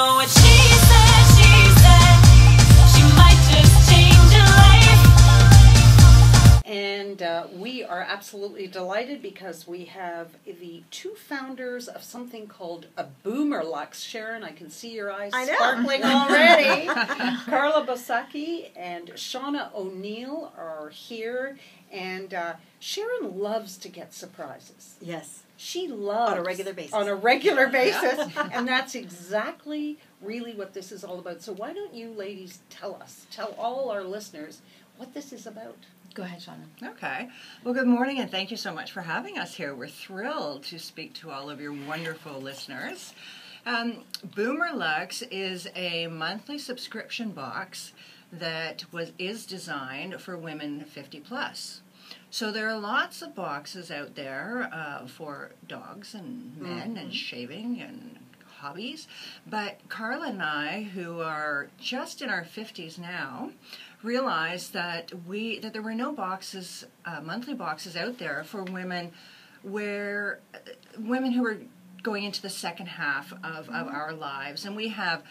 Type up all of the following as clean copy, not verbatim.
know what she said. She might just change your life. And we are absolutely delighted because we have the two founders of something called a Boomer Lux. Sharon, I can see your eyes sparkling already. Carla Bosacki and Seana O'Neill are here. And Sharon loves to get surprises. Yes. She loves. On a regular basis. On a regular basis. And that's exactly really what this is all about. So why don't you ladies tell all our listeners what this is about. Go ahead, Seana. Okay. Well, good morning, and thank you so much for having us here. We're thrilled to speak to all of your wonderful listeners. Boomer Lux is a monthly subscription box that is designed for women 50 plus. So there are lots of boxes out there for dogs and men and shaving and hobbies. But Carla and I, who are just in our 50s now, realized that there were no boxes, monthly boxes out there for women who were going into the second half of our lives. And we have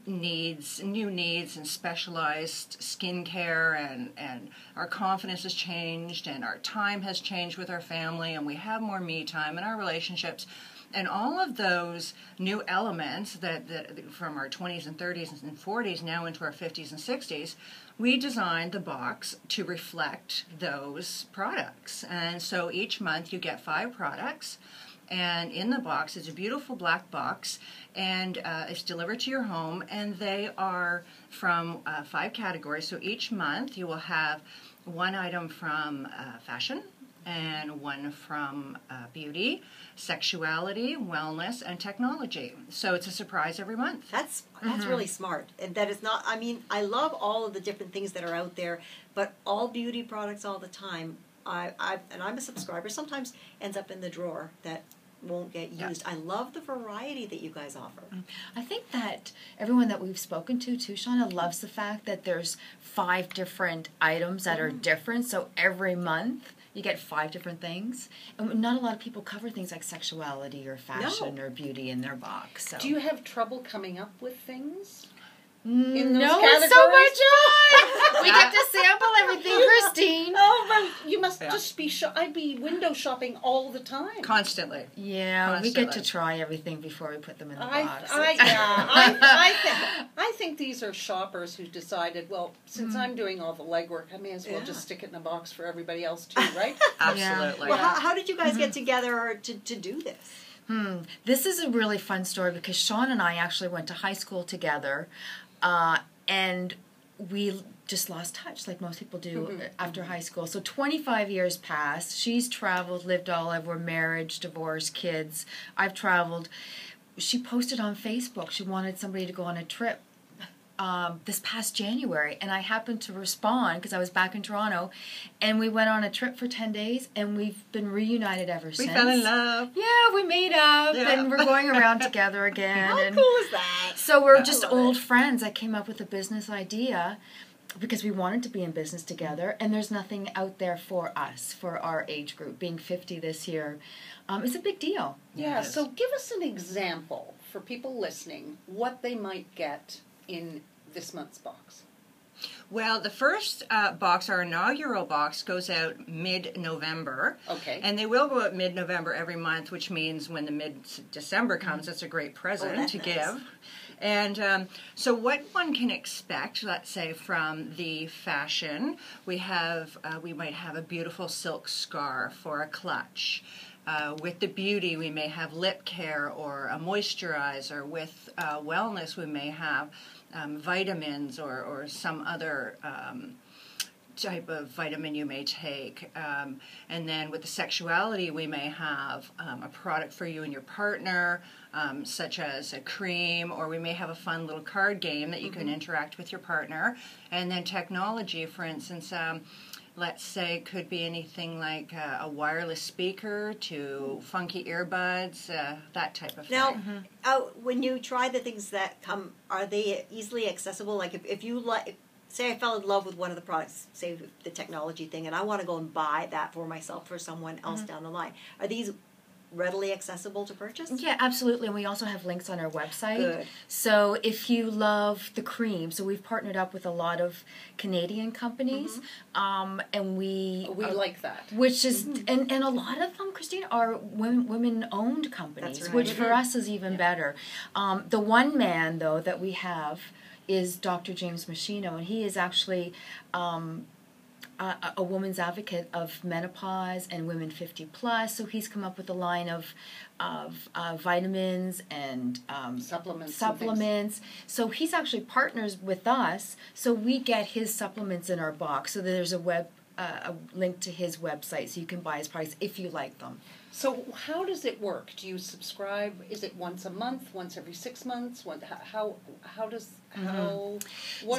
new needs and specialized skincare, and our confidence has changed, and our time has changed with our family, and we have more me time in our relationships. And all of those new elements that from our 20s and 30s and 40s now into our 50s and 60s, we designed the box to reflect those products. And so each month you get 5 products. And in the box is a beautiful black box, and it's delivered to your home, and they are from 5 categories. So each month you will have one item from fashion, and one from beauty, sexuality, wellness, and technology. So it's a surprise every month. That's really smart. And that is not, I mean, I love all of the different things that are out there, but all beauty products all the time, and I'm a subscriber, sometimes ends up in the drawer that won't get used. I love the variety that you guys offer. I think that everyone that we've spoken to, too, Seana, loves the fact that there's 5 different items that are different. So every month you get 5 different things. And not a lot of people cover things like sexuality or fashion or beauty in their box. So. Do you have trouble coming up with things? No, categories? it's so much fun. We get to sample everything, Christine. Oh, but you must just be I'd be window shopping all the time. Constantly. Yeah, we get to try everything before we put them in the box. I think these are shoppers who decided, well, since I'm doing all the legwork, I may as well just stick it in a box for everybody else too, right? Absolutely. Well, how did you guys get together to do this? This is a really fun story because Sean and I actually went to high school together, and we just lost touch like most people do after high school. So 25 years passed. She's traveled, lived all over, marriage, divorce, kids. I've traveled. She posted on Facebook she wanted somebody to go on a trip this past January, and I happened to respond because I was back in Toronto, and we went on a trip for 10 days, and we've been reunited ever since. We fell in love. Yeah, we made up, and we're going around together again. How cool is that? So we're just old friends. I came up with a business idea because we wanted to be in business together, and there's nothing out there for us, for our age group. Being 50 this year is a big deal. Yeah, so give us an example for people listening, what they might get in this month's box. Well, the first box, our inaugural box, goes out mid-November. Okay. And they will go out mid-November every month, which means when the mid-December comes, it's a great present to give. And so what one can expect, let's say, from the fashion, we might have a beautiful silk scarf or a clutch. With the beauty, we may have lip care or a moisturizer. With wellness, we may have vitamins or some other type of vitamin you may take. And then with the sexuality, we may have a product for you and your partner, such as a cream, or we may have a fun little card game that you can interact with your partner. And then technology, for instance, let's say could be anything like a wireless speaker to funky earbuds, that type of thing. Now, when you try the things that come, are they easily accessible? Like if you say I fell in love with one of the products, say the technology thing, and I want to go and buy that for myself, for someone else down the line, are these readily accessible to purchase? Yeah, absolutely. And we also have links on our website. Good. So if you love the cream, so we've partnered up with a lot of Canadian companies, and we like that. which is and a lot of them, Christine, are women-owned companies, That's right. which for us is even better. The one man though that we have is Dr. James Machino, and he is actually a woman's advocate of menopause and women 50 plus. So he's come up with a line of vitamins and supplements. So he's actually partners with us. So we get his supplements in our box. So there's a link to his website, so you can buy his products if you like them. So how does it work? Do you subscribe? Is it once a month? Once every 6 months? What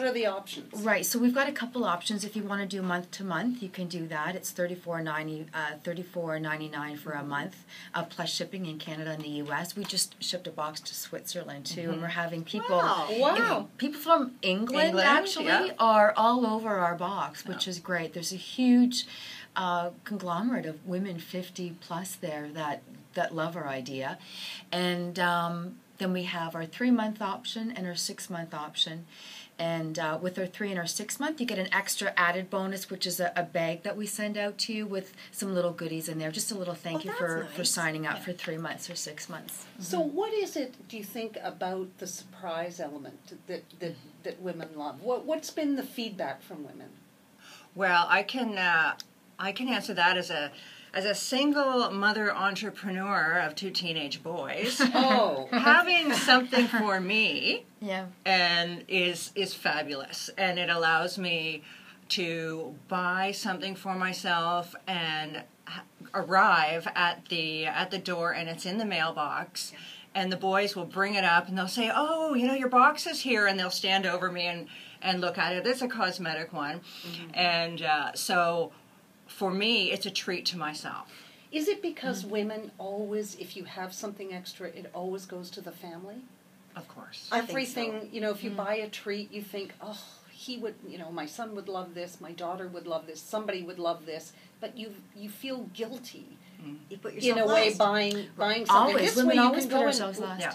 are the options? Right. So we've got a couple options. If you want to do month to month, you can do that. It's $34.99 for a month, plus shipping in Canada and the U.S. We just shipped a box to Switzerland too, and we're having people. Wow. People from England actually are all over our box, which is great. There's a huge conglomerate of women 50 plus there that love our idea, and then we have our 3-month option and our 6-month option. And with our 3 and our 6 month, you get an extra added bonus, which is a bag that we send out to you with some little goodies in there. Just a little thank you for signing up for 3 months or 6 months. So what is it, do you think, about the surprise element that women love? What's been the feedback from women? Well, I can answer that as a single mother entrepreneur of 2 teenage boys. Having something for me and is fabulous, and it allows me to buy something for myself and arrive at the door, and it's in the mailbox. And the boys will bring it up and they'll say, "Oh, your box is here," and they'll stand over me and look at it. It's a cosmetic one, and so. For me, it's a treat to myself. Is it because women always, if you have something extra, it always goes to the family? Of course. Everything, if you buy a treat, you think, oh, he would, my son would love this, my daughter would love this, somebody would love this, but you feel guilty. You put yourself in a way buying something. Always. This Women way always you put can ourselves last. Yeah.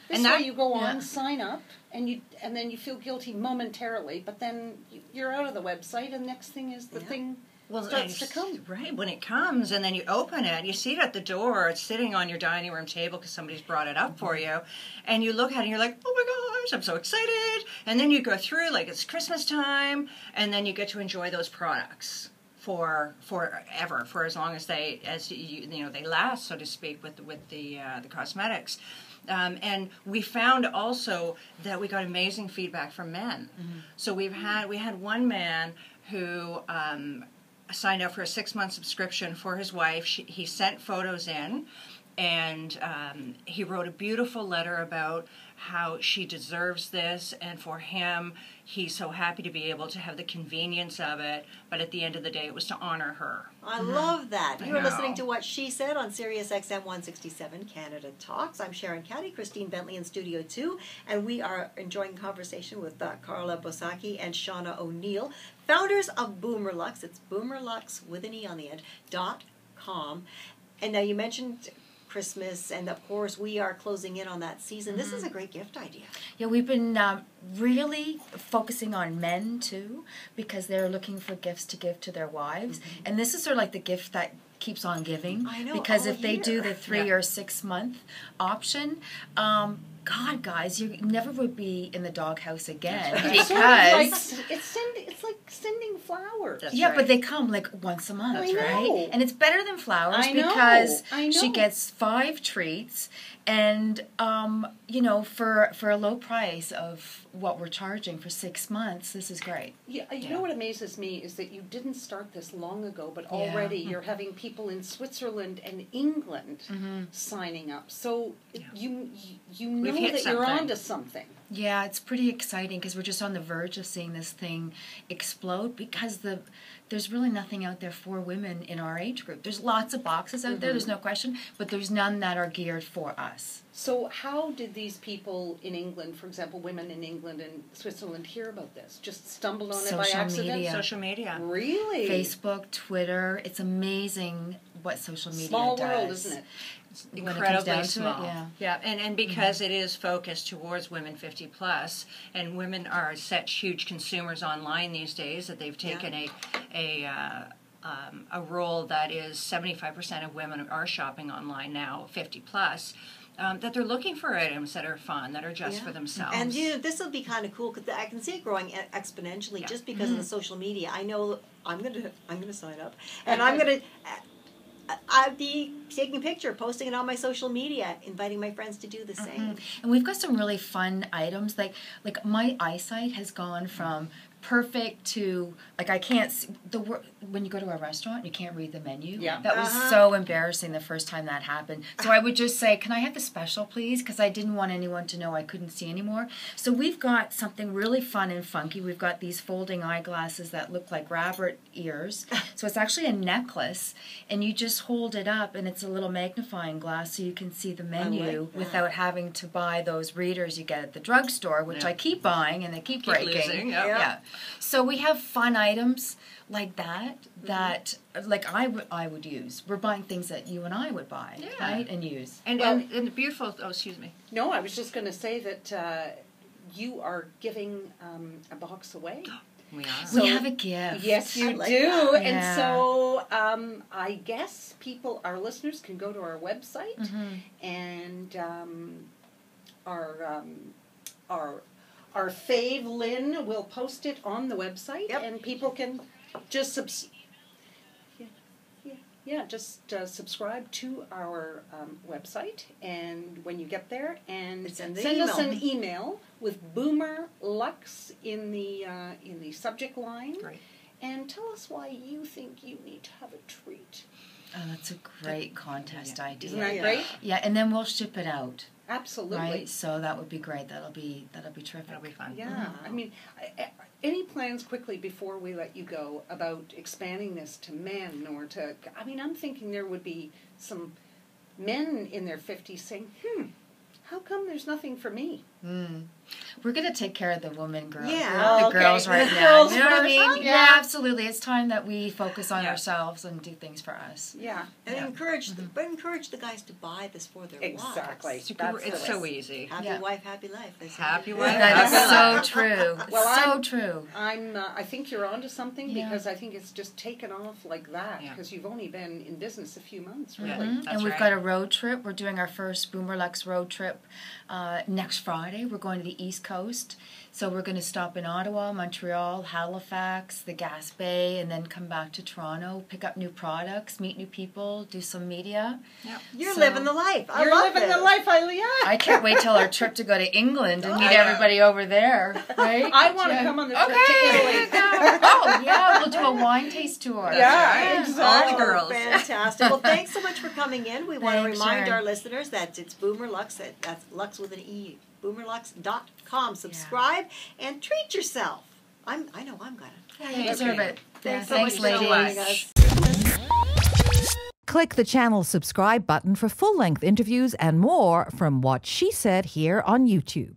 This way you go on, sign up, and then you feel guilty momentarily, but then you're out of the website, and next thing is the thing starts to come. Right, when it comes, and then you open it, you see it at the door, it's sitting on your dining room table because somebody's brought it up for you, and you look at it and you're like, oh my gosh, I'm so excited, and then you go through like it's Christmas time, and then you get to enjoy those products for forever, for as long as they last, so to speak, with the cosmetics. And we found also that we got amazing feedback from men. So we had one man who signed up for a 6-month subscription for his wife. He sent photos in, and he wrote a beautiful letter about how she deserves this, and for him, he's so happy to be able to have the convenience of it, but at the end of the day, it was to honor her. I love that. You are listening to What She Said on SiriusXM 167 Canada Talks. I'm Sharon Caddy, Christine Bentley in Studio 2, and we are enjoying conversation with Carla Bosacki and Seana O'Neill, founders of Boomerlux. It's Boomerlux with an E on the end, .com. And now you mentioned Christmas, and of course we are closing in on that season. This is a great gift idea. Yeah, we've been really focusing on men too, because they're looking for gifts to give to their wives, and this is sort of like the gift that keeps on giving. I know, because all if they year. do the 3 or 6 month option, God, guys, you never would be in the doghouse again because It's like sending flowers. but they come like once a month, I know. right? And it's better than flowers I know. because I know. she gets 5 treats, and for a low price of what we're charging for 6 months, this is great. Yeah, you know what amazes me is that you didn't start this long ago, but already you're having people in Switzerland and England signing up. So you know that you're onto something. Yeah, it's pretty exciting because we're just on the verge of seeing this thing explode, because there's really nothing out there for women in our age group. There's lots of boxes out there, there's no question, but there's none that are geared for us. So how did these people in England, for example, women in England and Switzerland, hear about this? Just stumbled on it by accident? Social media. Really? Facebook, Twitter. It's amazing what social media Small does. world, isn't it? When it comes Incredibly down to it, small. yeah. And because it is focused towards women 50 plus, and women are such huge consumers online these days that they've taken a role that is 75% of women are shopping online now, 50 plus. That they're looking for items that are fun, that are just for themselves. And this will be kind of cool because I can see it growing exponentially just because of the social media. I know I'm gonna sign up, and I'm gonna. I'd be taking a picture, posting it on my social media, inviting my friends to do the same. And we've got some really fun items. Like my eyesight has gone from perfect to I can't see when you go to a restaurant you can't read the menu. Yeah. That was so embarrassing the first time that happened. So I would just say, can I have the special please, because I didn't want anyone to know I couldn't see anymore. So we've got something really fun and funky. We've got these folding eyeglasses that look like rabbit ears. So it's actually a necklace, and you just hold it up and it's a little magnifying glass so you can see the menu without having to buy those readers you get at the drugstore, which I keep buying and they keep breaking. Losing, Yeah. So we have fun items like that I would use. We're buying things that you and I would buy, right, and use. And the beautiful. Oh, excuse me. No, I was just going to say that you are giving a box away. We are. We have a gift. Yes, you like do. that. And Yeah. so our listeners can go to our website and our fave Lynn will post it on the website, and people can just subscribe to our website, and when you get there, and Send us an email with Boomer Lux in the subject line, and tell us why you think you need to have a treat. Oh, that's a great contest idea. Isn't that great? Yeah, and then we'll ship it out. Absolutely. Right, so that would be great. That'll be terrific. That'll be fun. Yeah, I mean, any plans quickly before we let you go about expanding this to men or to? I mean, I'm thinking there would be some men in their 50s saying, how come there's nothing for me? We're going to take care of the girls Okay. right now. Girls You know what I first, mean? huh? Yeah, absolutely. It's time that we focus on ourselves and do things for us. Yeah. And encourage the guys to buy this for their Exactly. wives. It's so easy. Happy wife, happy life. They say. Happy wife. That is happy so true. Well, so true. I think you're onto something Yeah. because I think it's just taken off like that Yeah. because you've only been in business a few months, really. That's And we've right. got a road trip. We're doing our first Boomer Lux road trip next Friday. We're going to the East Coast. So we're going to stop in Ottawa, Montreal, Halifax, the Gaspé, and then come back to Toronto, pick up new products, meet new people, do some media. You're living the life. I You're love living this. the life, Ilya. I can't wait till our trip to go to England and meet everybody over there. Right? I want to come on the trip to Italy. Oh, yeah, we'll do a wine taste tour. Yeah, exactly. All the girls. Fantastic. Well, thanks so much for coming in. We want to Thanks, remind Sharon. our listeners that it's Boomer Lux. That's Lux with an E. BoomerLux.com. Subscribe and treat yourself. I know I'm gonna. Yeah, you deserve it. Thanks Yeah, so much for joining ladies. us. Click the channel subscribe button for full-length interviews and more from What She Said here on YouTube.